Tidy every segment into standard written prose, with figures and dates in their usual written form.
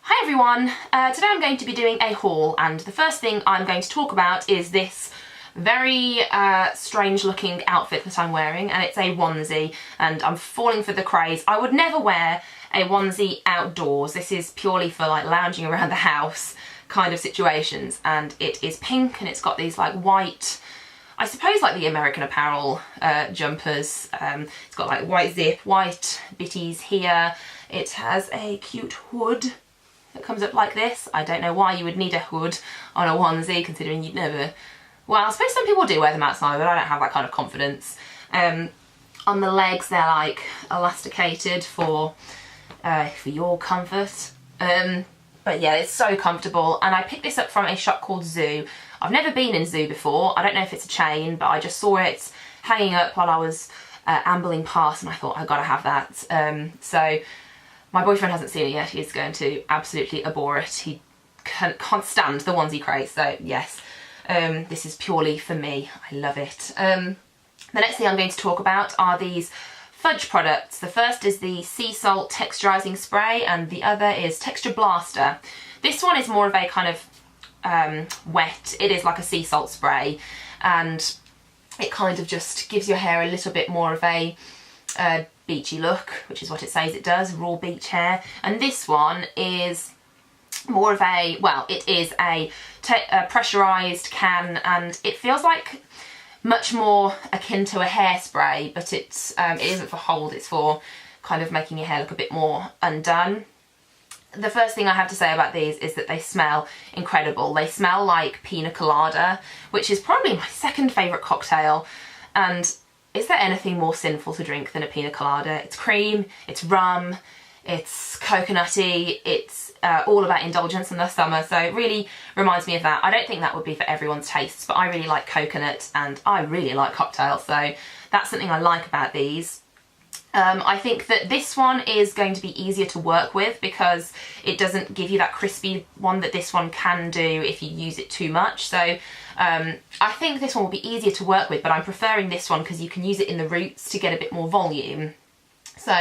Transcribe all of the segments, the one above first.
Hi everyone, today I'm going to be doing a haul, and the first thing I'm going to talk about is this very strange looking outfit that I'm wearing, and it's a onesie, and I'm falling for the craze. I would never wear a onesie outdoors. This is purely for like lounging around the house kind of situations, and it is pink and it's got these like white, I suppose like the American Apparel jumpers. It's got like white zip, white bitties here. It has a cute hood that comes up like this. I don't know why you would need a hood on a onesie, considering you'd never... Well, I suppose some people do wear them outside, but I don't have that kind of confidence. On the legs, they're like elasticated for your comfort. But yeah, it's so comfortable, and I picked this up from a shop called Zoo. I've never been in Zoo before. I don't know if it's a chain, but I just saw it hanging up while I was ambling past, and I thought I gotta have that. So my boyfriend hasn't seen it yet. He's going to absolutely abhor it. He can't stand the onesie craze, so yes, this is purely for me. I love it. The next thing I'm going to talk about are these Fudge products. The first is the Sea Salt Texturizing Spray, and the other is Texture Blaster. This one is more of a kind of wet, it is like a sea salt spray, and it kind of just gives your hair a little bit more of a beachy look, which is what it says it does, raw beach hair. And this one is more of a, well, it is a pressurized can, and it feels like much more akin to a hairspray, but it isn't for hold, it's for kind of making your hair look a bit more undone. The first thing I have to say about these is that they smell incredible. They smell like pina colada, which is probably my second favourite cocktail, and is there anything more sinful to drink than a pina colada? It's cream, it's rum, it's coconutty, it's all about indulgence in the summer, so it really reminds me of that. I don't think that would be for everyone's tastes, but I really like coconut and I really like cocktails, so that's something I like about these. I think that this one is going to be easier to work with because it doesn't give you that crispy one that this one can do if you use it too much. So I think this one will be easier to work with, but I'm preferring this one because you can use it in the roots to get a bit more volume. So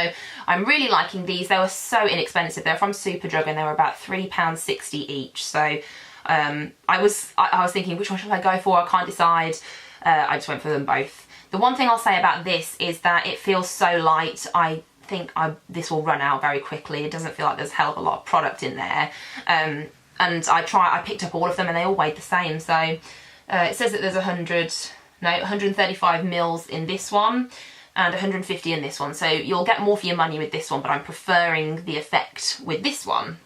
I'm really liking these. They were so inexpensive. They're from Superdrug and they were about £3.60 each. So I was thinking, which one should I go for? I can't decide. I just went for them both. The one thing I'll say about this is that it feels so light. I think this will run out very quickly. It doesn't feel like there's a hell of a lot of product in there. And I picked up all of them and they all weighed the same. So it says that there's 135 mils in this one and 150 in this one. So you'll get more for your money with this one, but I'm preferring the effect with this one.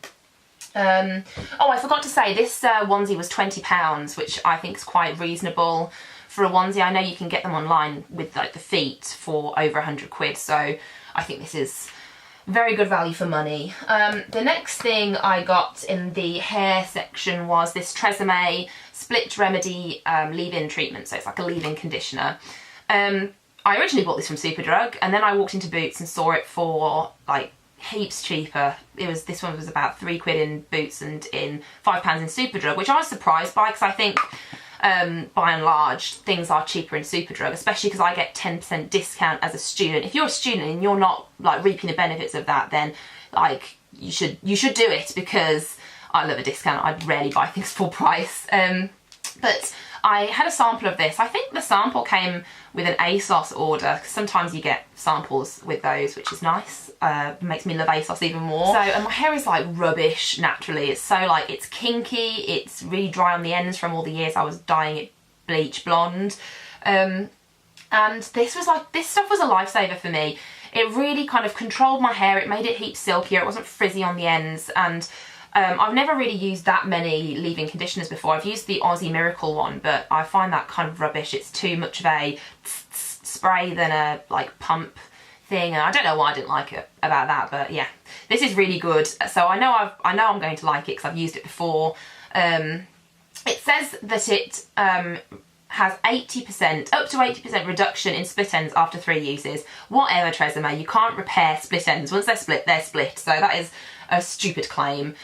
Oh, I forgot to say, this onesie was £20, which I think is quite reasonable for a onesie. I know you can get them online with like the feet for over 100 quid, so I think this is very good value for money. The next thing I got in the hair section was this Tresemme Split Remedy leave-in treatment, so it's like a leave-in conditioner. I originally bought this from Superdrug, and then I walked into Boots and saw it for like heaps cheaper. This one was about £3 in Boots and in £5 in Superdrug, which I was surprised by because I think by and large things are cheaper in Superdrug, especially because I get 10% discount as a student. If you're a student and you're not like reaping the benefits of that, then like you should do it, because I love a discount. I'd rarely buy things full price. But I had a sample of this. I think the sample came with an ASOS order, because sometimes you get samples with those, which is nice. Makes me love ASOS even more. So, and my hair is like rubbish naturally. It's so like, it's kinky, it's really dry on the ends from all the years I was dyeing it bleach blonde. And this stuff was a lifesaver for me. It really kind of controlled my hair, it made it heaps silkier, it wasn't frizzy on the ends, and I've never really used that many leave-in conditioners before. I've used the Aussie Miracle one, but I find that kind of rubbish. It's too much of a spray than a like pump thing, and I don't know why I didn't like it about that, but yeah, this is really good. So I know I'm going to like it because I've used it before. It says that it has 80%, up to 80% reduction in split ends after 3 uses. Whatever, Tresemme, you can't repair split ends. Once they're split. So that is a stupid claim.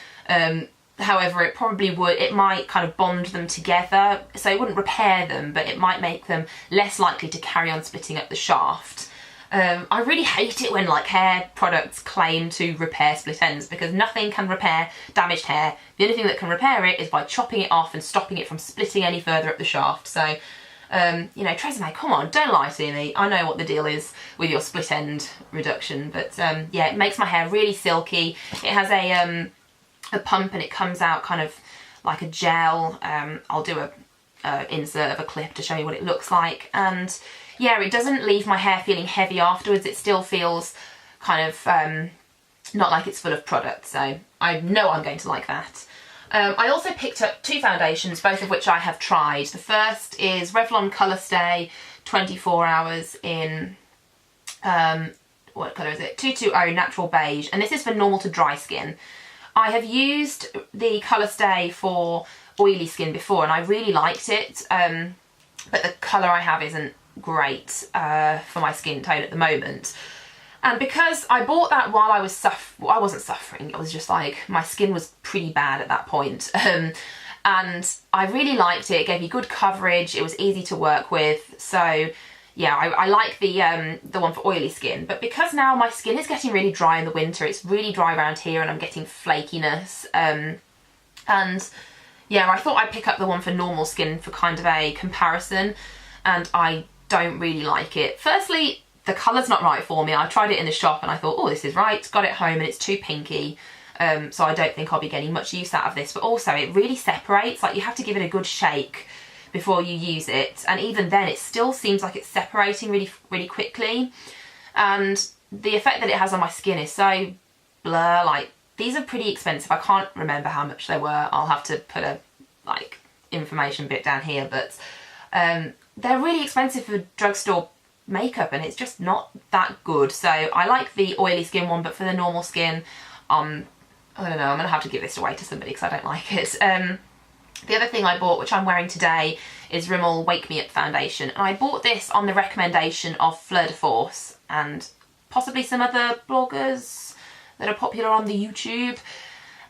However, it probably would, it might kind of bond them together, so it wouldn't repair them, but it might make them less likely to carry on splitting up the shaft. I really hate it when like hair products claim to repair split ends, because nothing can repair damaged hair. The only thing that can repair it is by chopping it off and stopping it from splitting any further up the shaft. So, you know, Tresemme, come on, don't lie to me. I know what the deal is with your split end reduction, but yeah, it makes my hair really silky. It has a pump and it comes out kind of like a gel. I'll do a insert of a clip to show you what it looks like, and yeah, it doesn't leave my hair feeling heavy afterwards. It still feels kind of not like it's full of product, so I know I'm going to like that. I also picked up 2 foundations, both of which I have tried. The first is Revlon Colour Stay 24 hours in, what colour is it? 220 Natural Beige, and this is for normal to dry skin. I have used the Colour Stay for oily skin before and I really liked it, but the colour I have isn't great for my skin tone at the moment. And because I bought that while I was I wasn't suffering, it was just like my skin was pretty bad at that point. And I really liked it. It gave me good coverage, it was easy to work with, so yeah, I like the one for oily skin. But because now my skin is getting really dry in the winter, it's really dry around here and I'm getting flakiness, and yeah, I thought I'd pick up the one for normal skin for kind of a comparison, and I don't really like it. Firstly, the colour's not right for me. I tried it in the shop and I thought, oh, this is right. Got it home and it's too pinky, so I don't think I'll be getting much use out of this. But also it really separates, like you have to give it a good shake before you use it, and even then it still seems like it's separating really quickly, and the effect that it has on my skin is so blur. Like, these are pretty expensive. I can't remember how much they were. I'll have to put a like information bit down here, but they're really expensive for drugstore makeup and it's just not that good. So I like the oily skin one, but for the normal skin, I don't know, I'm gonna have to give this away to somebody because I don't like it. The other thing I bought, which I'm wearing today, is Rimmel Wake Me Up foundation, and I bought this on the recommendation of Fleur de Force and possibly some other bloggers that are popular on the YouTube,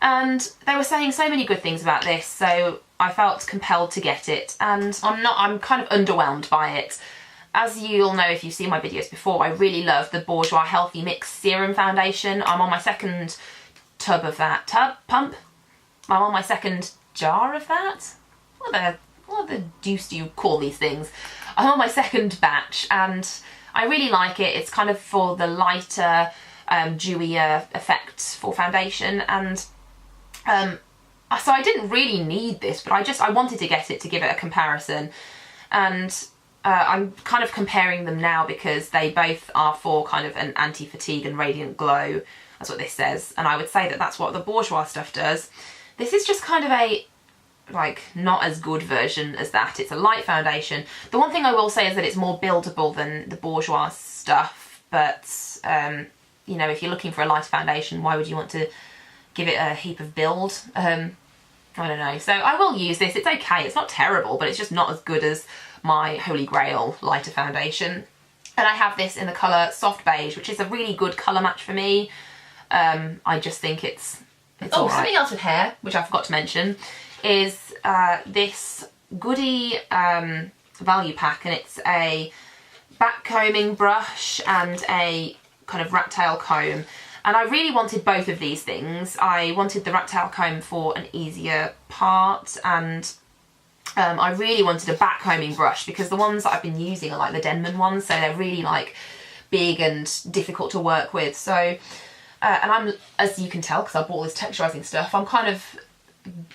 and they were saying so many good things about this, so I felt compelled to get it, and I'm kind of underwhelmed by it. As you'll know if you've seen my videos before, I really love the Bourjois Healthy Mix Serum Foundation. I'm on my second tub of that. Pump? I'm on my second jar of that? What the deuce do you call these things? I'm on my second batch and I really like it. It's kind of for the lighter, dewier effect for foundation, and so I didn't really need this, but I wanted to get it to give it a comparison, and I'm kind of comparing them now because they both are for kind of an anti-fatigue and radiant glow. That's what this says, and I would say that that's what the Bourjois stuff does. This is just kind of a like not as good version as that. It's a light foundation. The one thing I will say is that it's more buildable than the Bourjois stuff, but you know, if you're looking for a light foundation, why would you want to give it a heap of build? I don't know. So I will use this. It's okay. It's not terrible, but it's just not as good as my Holy Grail lighter foundation. And I have this in the colour Soft Beige, which is a really good colour match for me. I just think it's all right. Something else with hair, which I forgot to mention, is this Goody value pack, and it's a backcombing brush and a kind of rat tail comb. And I really wanted both of these things. I wanted the rat tail comb for an easier part, and I really wanted a backcombing brush because the ones that I've been using are like the Denman ones, so they're really like big and difficult to work with. So, and I'm, as you can tell, because I bought all this texturizing stuff, I'm kind of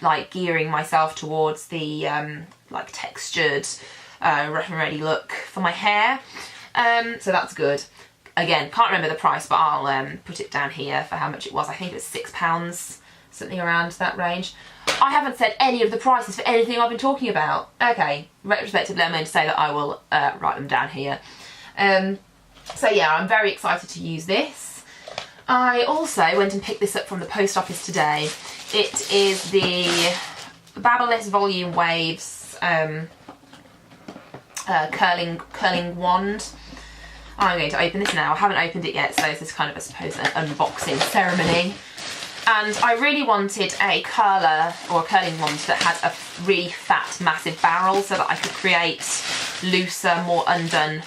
like gearing myself towards the like textured, rough and ready look for my hair. So that's good. Again, can't remember the price, but I'll put it down here for how much it was. I think it was £6, something around that range. I haven't said any of the prices for anything I've been talking about. Okay, retrospectively I'm going to say that I will write them down here. So yeah, I'm very excited to use this. I also went and picked this up from the post office today. It is the Babyliss Volume Waves curling wand. I'm going to open this now. I haven't opened it yet, so this is kind of, I suppose, an unboxing ceremony. And I really wanted a curler or a curling wand that had a really fat, massive barrel so that I could create looser, more undone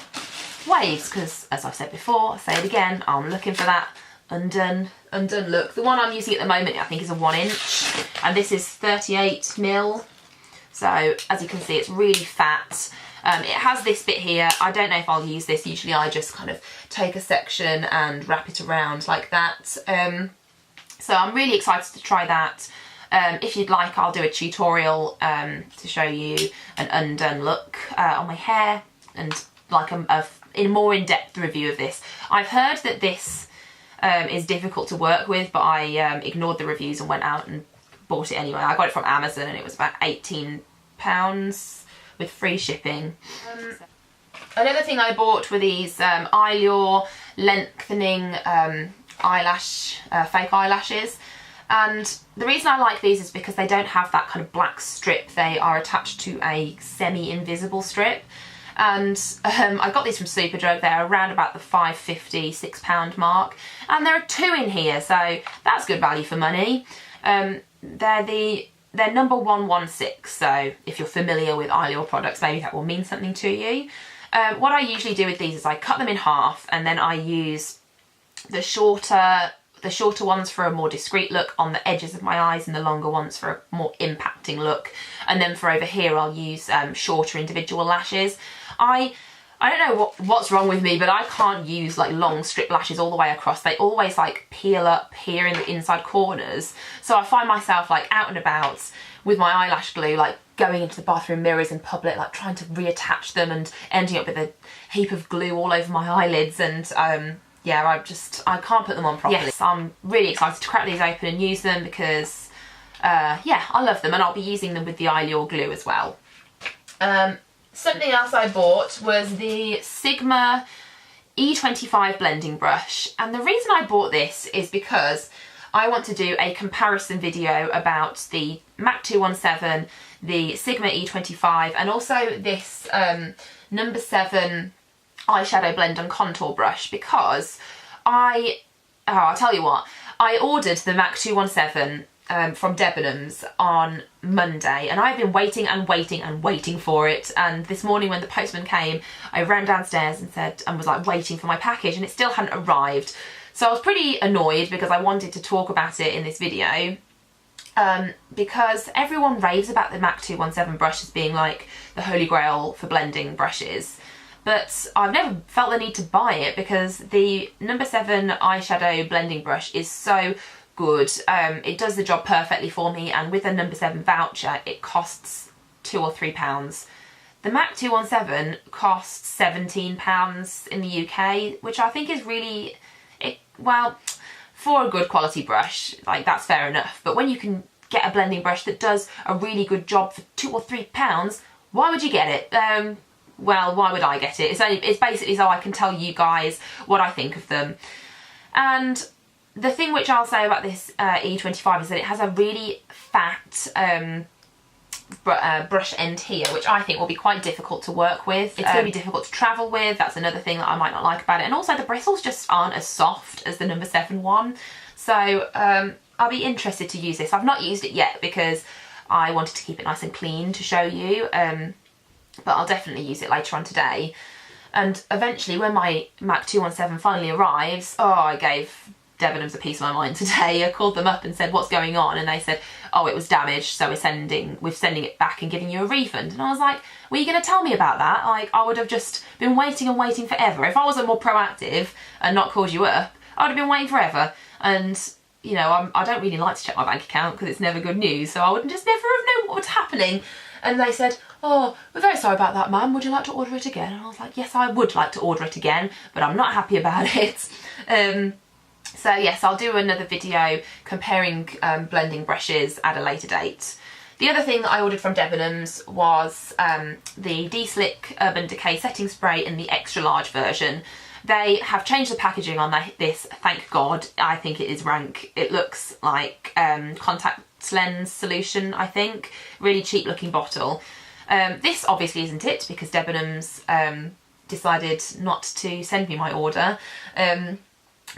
waves, because as I've said before, I'll say it again, I'm looking for that undone look. The one I'm using at the moment I think is a 1 inch, and this is 38mm. So as you can see, it's really fat. It has this bit here. I don't know if I'll use this. Usually I just kind of take a section and wrap it around like that. So I'm really excited to try that. If you'd like, I'll do a tutorial to show you an undone look on my hair, and like a more in-depth review of this. I've heard that this is difficult to work with, but I ignored the reviews and went out and bought it anyway. I got it from Amazon and it was about £18 with free shipping. Another thing I bought were these Eyelure lengthening fake eyelashes. And the reason I like these is because they don't have that kind of black strip. They are attached to a semi-invisible strip. And I got these from Superdrug. They're around about the £5.50, £6 mark. And there are 2 in here, so that's good value for money. They're number 116, so if you're familiar with Eyelure products, maybe that will mean something to you. What I usually do with these is I cut them in half, and then I use the shorter ones for a more discreet look on the edges of my eyes, and the longer ones for a more impacting look. And then for over here, I'll use shorter individual lashes. I don't know what's wrong with me, but I can't use like long strip lashes all the way across. They always like peel up here in the inside corners. So I find myself like out and about with my eyelash glue, like going into the bathroom mirrors in public, like trying to reattach them and ending up with a heap of glue all over my eyelids. And yeah, I can't put them on properly. Yes, I'm really excited to crack these open and use them because yeah, I love them, and I'll be using them with the Eyelure glue as well. Something else I bought was the Sigma E25 blending brush, and the reason I bought this is because I want to do a comparison video about the MAC 217, the Sigma E25, and also this number 7 eyeshadow blend and contour brush, because I'll tell you what, I ordered the MAC 217 from Debenhams on Monday, and I've been waiting and waiting and waiting for it. And this morning when the postman came, I ran downstairs and was like waiting for my package, and it still hadn't arrived. So I was pretty annoyed because I wanted to talk about it in this video, because everyone raves about the MAC 217 brush as being like the holy grail for blending brushes. But I've never felt the need to buy it because the number 7 eyeshadow blending brush is so good. It does the job perfectly for me, and with a number 7 voucher it costs £2 or £3. The MAC 217 costs £17 in the UK, which I think is really, well, for a good quality brush, like that's fair enough. But when you can get a blending brush that does a really good job for £2 or £3, why would you get it? Well, why would I get it? It's basically so I can tell you guys what I think of them. And the thing which I'll say about this E25 is that it has a really fat brush end here, which I think will be quite difficult to work with. It's going to be difficult to travel with. That's another thing that I might not like about it. And also the bristles just aren't as soft as the number 7 one. So I'll be interested to use this. I've not used it yet because I wanted to keep it nice and clean to show you. But I'll definitely use it later on today. And eventually when my MAC 217 finally arrives, I gave Debenhams a piece of my mind today. I called them up and said, what's going on? And they said, oh, it was damaged, so we're sending it back and giving you a refund. And I was like, were you going to tell me about that? Like, I would have just been waiting and waiting forever. If I wasn't more proactive and not called you up, I would have been waiting forever. And, you know, I don't really like to check my bank account because it's never good news, so I would just never have known what was happening. And they said, oh, we're very sorry about that, ma'am. Would you like to order it again? And I was like, yes, I would like to order it again, but I'm not happy about it. So yes, I'll do another video comparing blending brushes at a later date. The other thing that I ordered from Debenhams was the De-Slick Urban Decay setting spray in the extra large version. They have changed the packaging on this, thank God. I think it is rank. It looks like contact lens solution, I think. Really cheap looking bottle. This obviously isn't it because Debenhams decided not to send me my order.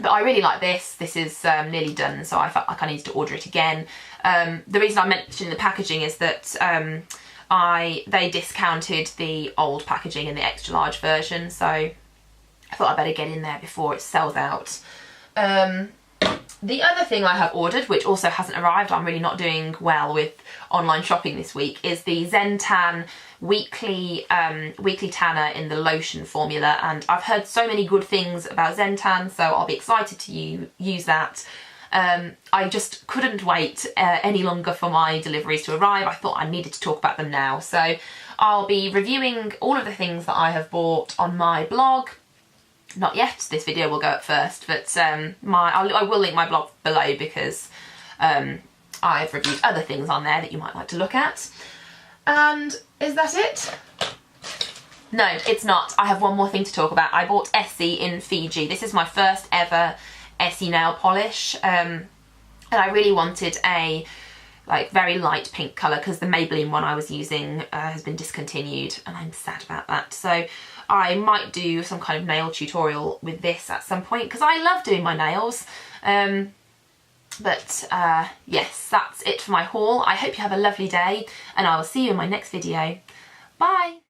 But I really like this. This is nearly done, so I felt like I needed to order it again. The reason I mentioned the packaging is that they discounted the old packaging in the extra large version, so I thought I'd better get in there before it sells out. The other thing I have ordered, which also hasn't arrived, I'm really not doing well with online shopping this week, is the Zen Tan weekly tanner in the lotion formula, and I've heard so many good things about Zen Tan, so I'll be excited to use that. I just couldn't wait any longer for my deliveries to arrive. I thought I needed to talk about them now, so I'll be reviewing all of the things that I have bought on my blog. Not yet, this video will go up first, but I will link my blog below because I've reviewed other things on there that you might like to look at. And is that it? No, it's not. I have one more thing to talk about. I bought Essie in Fiji. This is my first ever Essie nail polish, and I really wanted a very light pink colour because the Maybelline one I was using has been discontinued, and I'm sad about that. So I might do some kind of nail tutorial with this at some point because I love doing my nails. But yes, that's it for my haul. I hope you have a lovely day, and I will see you in my next video. Bye!